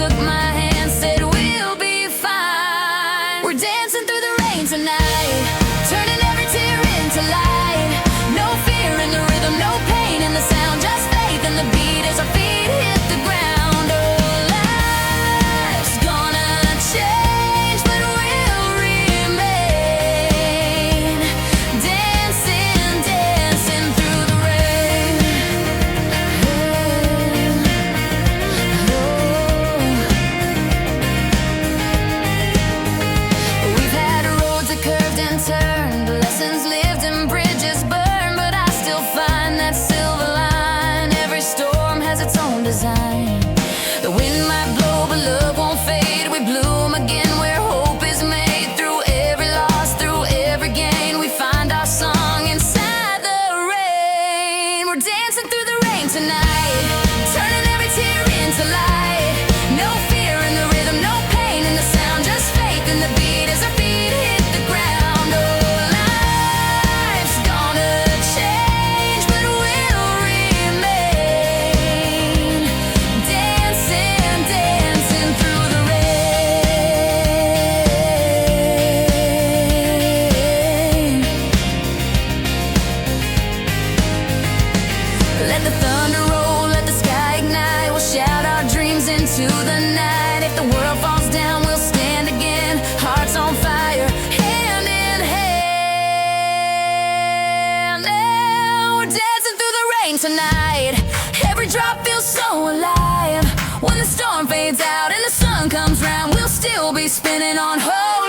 took my hand, said we'll be fine. We're dancing through the rain tonight, turning every tear into light. No fear in the rhythm, no pain in the sound, just faith in the beat as our feet hit the ground. Oh, life's gonna change, but we'll remain dancing, dancing through the rain. We've had roads that curved and turned, lessons lived and bridges burned, but I still find that silver line. Every storm has its own design. The wind might blow, but love won't fade. We bloom again where hope is made. Through every loss, through every gain, we find our song inside the rain. We're dancing through the rain tonight, turning every tear into light. No fear in the rhythm, no pain in the sound, just faith in the beat as our feet hit the ground. Oh, life's gonna change, but we'll remain dancing, dancing through the rain. Let the thunder roll, let the sky ignite. We'll shout our dreams into the night. If the world falls down, we'll stand again, hearts on fire, hand in hand. Now we're dancing through the rain tonight. Every drop feels so alive. When the storm fades out and the sun comes round, we'll still be spinning on hope.